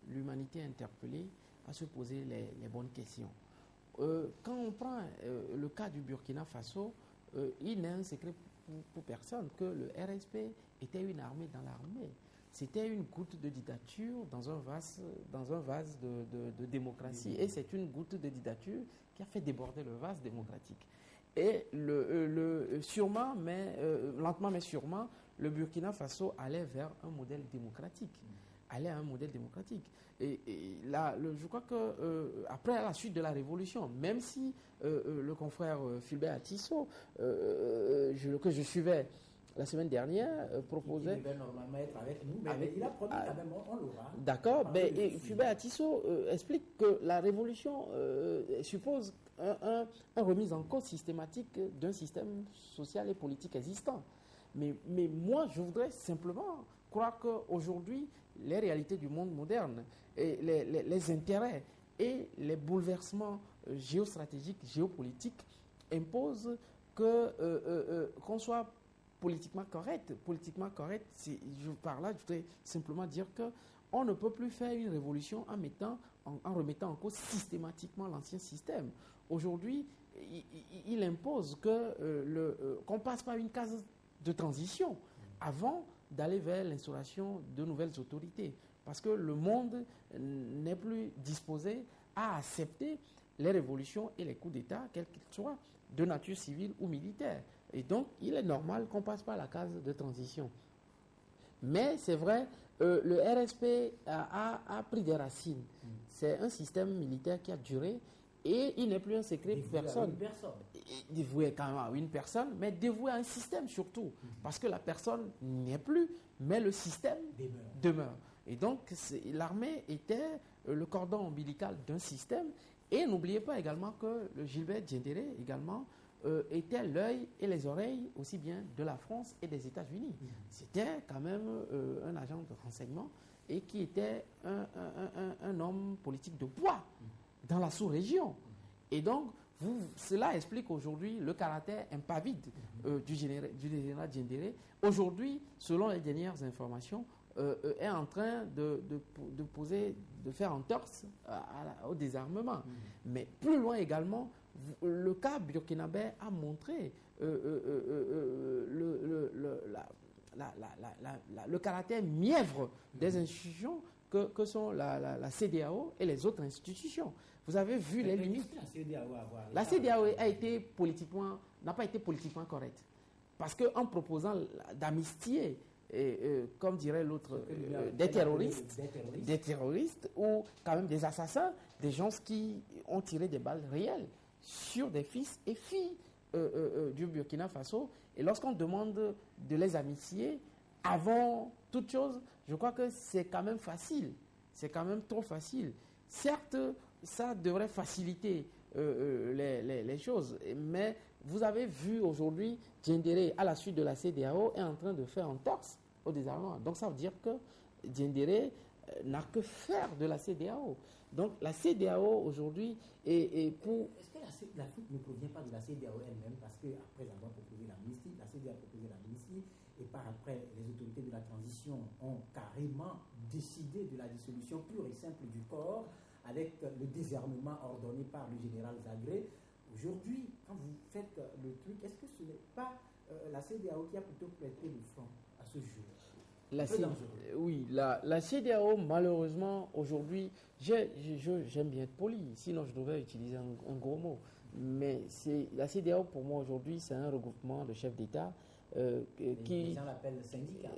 l'humanité est interpellée à se poser les bonnes questions. Quand on prend le cas du Burkina Faso, il n'est un secret pour personne que le RSP était une armée dans l'armée. C'était une goutte de dictature dans un vase de démocratie. Et c'est une goutte de dictature qui a fait déborder le vase démocratique. Et sûrement, lentement mais sûrement, le Burkina Faso allait vers un modèle démocratique. Et là, je crois que après la suite de la révolution, même si le confrère Fulbert Atisso, que je suivais la semaine dernière, proposait... Il devait normalement être avec nous, mais il a promis quand même, on l'aura. D'accord, mais Fulbert Atisso explique que la révolution suppose une remise en cause systématique d'un système social et politique existant. Mais moi, je voudrais simplement croire qu'aujourd'hui, les réalités du monde moderne, et les intérêts et les bouleversements géostratégiques, géopolitiques imposent qu'on soit politiquement correct. Politiquement correct, par là, je voudrais simplement dire qu'on ne peut plus faire une révolution en remettant en cause systématiquement l'ancien système. Aujourd'hui, il impose qu'on passe par une case de transition avant d'aller vers l'instauration de nouvelles autorités. Parce que le monde n'est plus disposé à accepter les révolutions et les coups d'État, quels qu'ils soient, de nature civile ou militaire. Et donc, il est normal qu'on passe par la case de transition. Mais c'est vrai, le RSP a pris des racines. C'est un système militaire qui a duré Et il n'est plus un secret pour personne. Dévoué quand même à une personne, mais dévoué à un système surtout. Parce que la personne n'y est plus, mais le système demeure. Et donc, l'armée était le cordon ombilical d'un système. Et n'oubliez pas également que le Gilbert Diendéré également était l'œil et les oreilles aussi bien de la France et des États-Unis. C'était quand même un agent de renseignement et qui était un homme politique de poids dans la sous-région. Et donc, cela explique aujourd'hui le caractère impavide du général Diendéré. Aujourd'hui, selon les dernières informations, est en train de faire entorse au désarmement. Mais plus loin également, le cas burkinabé a montré le caractère mièvre des institutions que sont la CEDEAO et les autres institutions. Vous avez vu les limites. La CEDEAO n'a pas été politiquement correcte. Parce qu'en proposant d'amnistier, comme dirait l'autre, des terroristes ou quand même des assassins, des gens qui ont tiré des balles réelles sur des fils et filles du Burkina Faso. Et lorsqu'on demande de les amnistier, avant toute chose, je crois que c'est quand même facile. C'est quand même trop facile. Certes, ça devrait faciliter les choses, mais vous avez vu aujourd'hui, Diendéré, à la suite de la CEDEAO, est en train de faire entorse au désarmement. Donc ça veut dire que Diendéré n'a que faire de la CEDEAO. Donc la CEDEAO aujourd'hui est pour... Est-ce que la faute ne provient pas de la CEDEAO elle-même? Parce qu'après avoir proposé l'amnistie, la CEDEAO a proposé l'amnistie, et par après, les autorités de la transition ont carrément décidé de la dissolution pure et simple du corps, avec le désarmement ordonné par le général Zagré. Aujourd'hui, quand vous faites le truc, est-ce que ce n'est pas la CEDEAO qui a plutôt prêté le front à ce jeu? La CEDEAO, malheureusement, aujourd'hui, j'aime bien être poli, sinon je devrais utiliser un gros mot. Mais la CEDEAO, pour moi, aujourd'hui, c'est un regroupement de chefs d'État qui... Les gens l'appellent syndicat.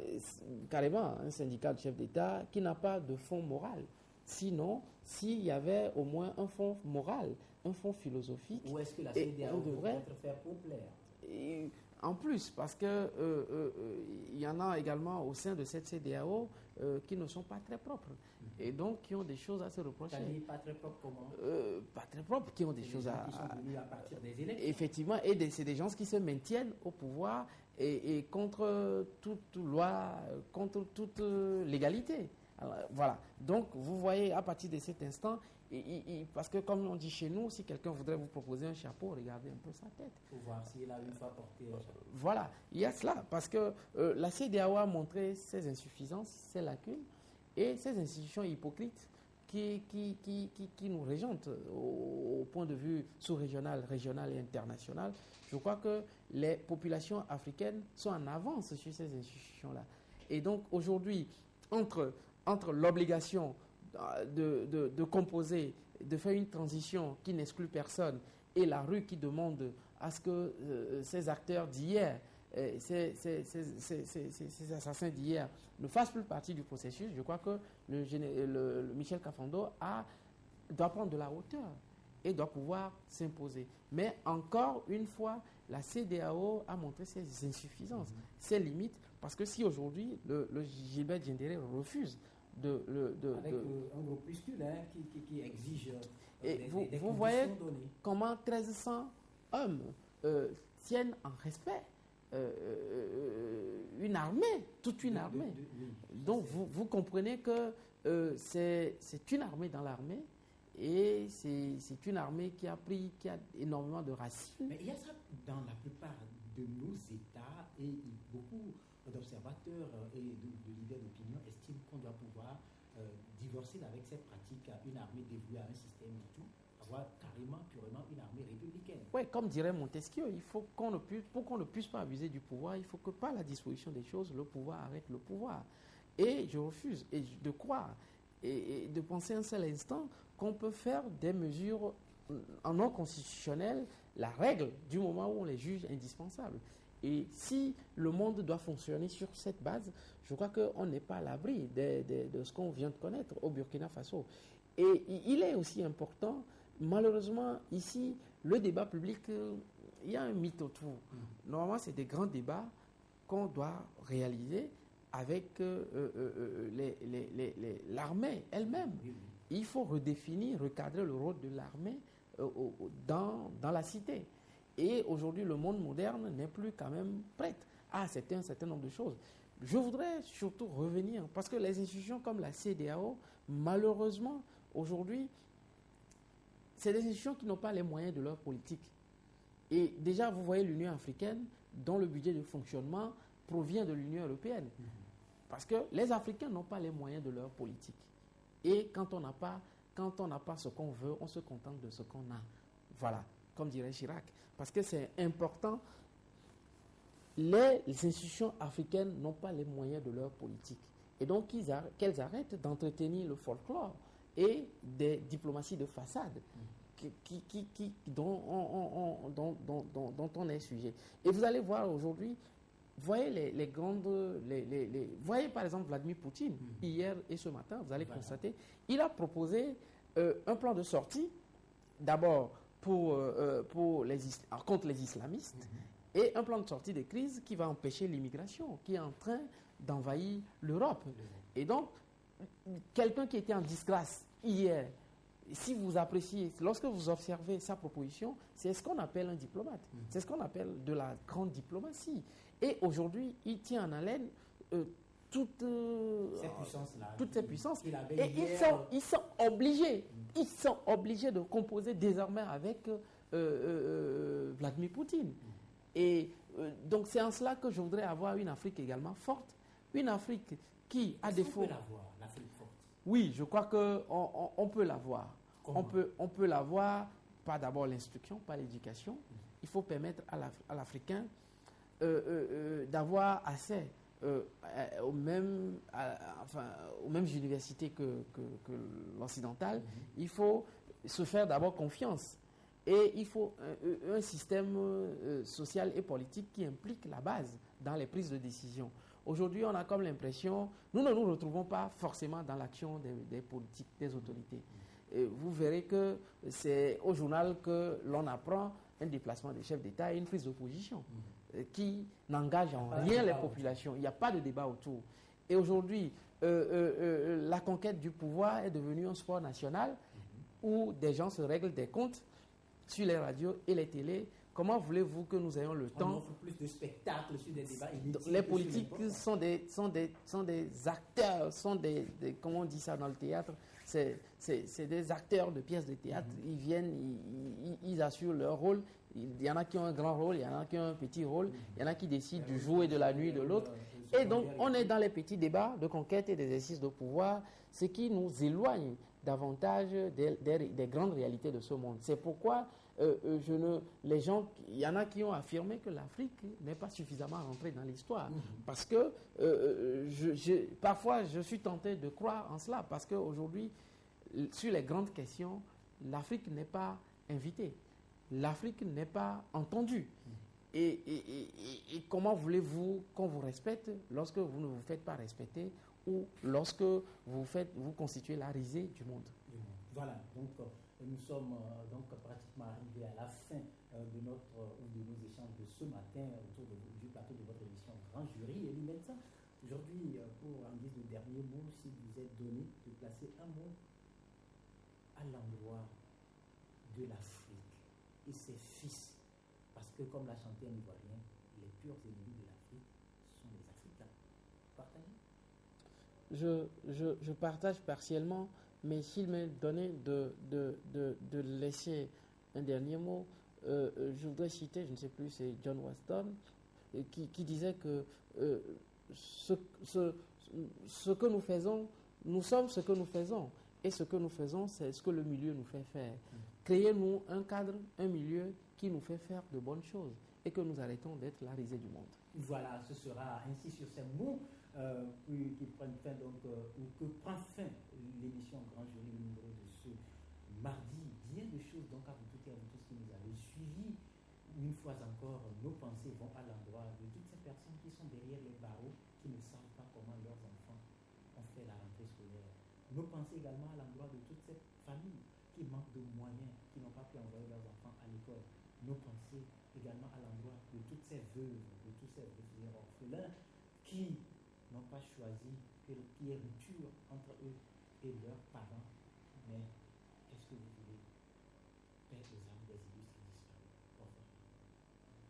Carrément, un syndicat de chefs d'État qui n'a pas de fond moral. S'il y avait au moins un fond moral, un fond philosophique... Ou est-ce que la CEDEAO devrait être faire pour plaire? En plus, parce que il y en a également au sein de cette CEDEAO qui ne sont pas très propres et donc qui ont des choses à se reprocher. C'est-à-dire pas très propres comment? Pas très propres, qui ont des choses qui sont venus à partir des élections. Effectivement, et c'est des gens qui se maintiennent au pouvoir et contre toute loi, contre toute légalité. Alors, voilà. Donc, vous voyez, à partir de cet instant, parce que comme on dit chez nous, si quelqu'un voudrait vous proposer un chapeau, regardez un peu sa tête. Pour voir s'il a une fois porté un chapeau. Voilà, il y a cela, parce que la CEDEAO a montré ses insuffisances, ses lacunes, et ces institutions hypocrites qui nous régentent au point de vue sous-régional, régional et international. Je crois que les populations africaines sont en avance sur ces institutions-là. Et donc aujourd'hui, entre l'obligation de composer, de faire une transition qui n'exclut personne, et la rue qui demande à ce que ces acteurs d'hier, ces assassins d'hier, ne fassent plus partie du processus, je crois que le Michel Kafando doit prendre de la hauteur et doit pouvoir s'imposer. Mais encore une fois, la CEDEAO a montré ses insuffisances, ses limites, parce que si aujourd'hui le Gilbert Diendéré refuse avec un groupuscule qui exige vous voyez données. Comment 1300 hommes tiennent en respect une armée, toute une armée. Donc vous comprenez que c'est une armée dans l'armée et c'est une armée qui a énormément de racines. Mais il y a ça dans la plupart de nos États et beaucoup d'observateurs et de leaders d'opinion estiment qu'on doit pouvoir divorcer avec cette pratique une armée dévouée à un système et tout, avoir carrément, purement une armée républicaine. Oui, comme dirait Montesquieu, il faut pour qu'on ne puisse pas abuser du pouvoir, il faut que par la disposition des choses, le pouvoir arrête le pouvoir. Et je refuse de croire et de penser un seul instant qu'on peut faire des mesures en non constitutionnel la règle du moment où on les juge indispensables. Et si le monde doit fonctionner sur cette base, je crois qu'on n'est pas à l'abri de ce qu'on vient de connaître au Burkina Faso. Et il est aussi important malheureusement, ici, le débat public, il y a un mythe autour. Normalement, c'est des grands débats qu'on doit réaliser avec l'armée elle-même. Il faut redéfinir, recadrer le rôle de l'armée dans la cité. Et aujourd'hui, le monde moderne n'est plus quand même prêt à accepter un certain nombre de choses. Je voudrais surtout revenir, parce que les institutions comme la CEDEAO, malheureusement, aujourd'hui, c'est des institutions qui n'ont pas les moyens de leur politique. Et déjà, vous voyez l'Union africaine, dont le budget de fonctionnement provient de l'Union européenne. Parce que les Africains n'ont pas les moyens de leur politique. Et quand on n'a pas ce qu'on veut, on se contente de ce qu'on a. Voilà, comme dirait Chirac. Parce que c'est important. Les institutions africaines n'ont pas les moyens de leur politique. Et donc, qu'elles arrêtent d'entretenir le folklore et des diplomaties de façade dont on est sujet. Et vous allez voir aujourd'hui, voyez les grandes... voyez par exemple Vladimir Poutine, hier et ce matin, vous allez constater, il a proposé un plan de sortie, d'abord contre les islamistes, et un plan de sortie de crise qui va empêcher l'immigration, qui est en train d'envahir l'Europe. Et donc, quelqu'un qui était en disgrâce hier, si vous appréciez, lorsque vous observez sa proposition, c'est ce qu'on appelle un diplomate. C'est ce qu'on appelle de la grande diplomatie. Et aujourd'hui, il tient en haleine toutes ces puissances. Et ils sont obligés de composer désormais avec Vladimir Poutine. Et donc c'est en cela que je voudrais avoir une Afrique également forte, une Afrique qui, à défaut... On peut l'avoir, l'Afrique forte. Oui, je crois qu'on peut l'avoir. On peut l'avoir par d'abord l'instruction, par l'éducation. Il faut permettre à l'Africain d'avoir accès aux mêmes universités que l'occidental. Il faut se faire d'abord confiance. Et il faut un système social et politique qui implique la base dans les prises de décision. Aujourd'hui, on a comme l'impression, nous ne nous retrouvons pas forcément dans l'action des politiques, des autorités. Et vous verrez que c'est au journal que l'on apprend un déplacement des chefs d'État et une prise d'opposition qui n'engage en rien les populations. Il n'y a pas de débat autour. Et aujourd'hui, la conquête du pouvoir est devenue un sport national où des gens se règlent des comptes sur les radios et les télés. Comment voulez-vous que nous ayons le temps? On offre plus de spectacles sur des débats inutiles. Les politiques sont des acteurs, comment on dit ça dans le théâtre? C'est des acteurs de pièces de théâtre. Ils viennent, ils assurent leur rôle. Il y en a qui ont un grand rôle, il y en a qui ont un petit rôle, il y en a qui décident du jour et de la nuit de l'autre. Et donc, on est dans les petits débats de conquête et d'exercice de pouvoir, ce qui nous éloigne davantage des grandes réalités de ce monde. C'est pourquoi il y en a qui ont affirmé que l'Afrique n'est pas suffisamment rentrée dans l'histoire. Parce que parfois, je suis tenté de croire en cela, parce qu'aujourd'hui, sur les grandes questions, l'Afrique n'est pas invitée. L'Afrique n'est pas entendue. Et comment voulez-vous qu'on vous respecte lorsque vous ne vous faites pas respecter ou lorsque vous constituez la risée du monde? Voilà, donc nous sommes donc pratiquement arrivés à la fin de nos échanges de ce matin autour du plateau de votre émission Grand Jury. Et nous maintenant, aujourd'hui, pour en guise de dernier mot, si vous êtes donné de placer un mot à l'endroit de l'Afrique et ses fils, parce que comme l'a chanté un Ivoirien, les purs ennemis de l'Afrique sont les Africains. Partagez? Je partage partiellement, mais s'il m'est donné de laisser un dernier mot, je voudrais citer, je ne sais plus, c'est John Waston, qui disait que ce que nous faisons, nous sommes ce que nous faisons. Et ce que nous faisons, c'est ce que le milieu nous fait faire. Créez-nous un cadre, un milieu qui nous fait faire de bonnes choses et que nous arrêtons d'être la risée du monde. Voilà, ce sera ainsi sur ces mots qui prennent fin, donc, ou que prend fin l'émission Grand Jury numéro de ce mardi. Bien de choses donc à vous toutes et à vous tous qui nous avez suivis. Une fois encore, nos pensées vont à l'endroit de toutes ces personnes qui sont derrière les barreaux, qui ne savent pas comment leurs enfants ont fait la rentrée scolaire. Nos pensées également à l'endroit de toutes ces familles qui manquent de moyens, qui nos pensées également à l'endroit de toutes ces veuves, de tous ces orphelins qui n'ont pas choisi qu'il y ait rupture entre eux et leurs parents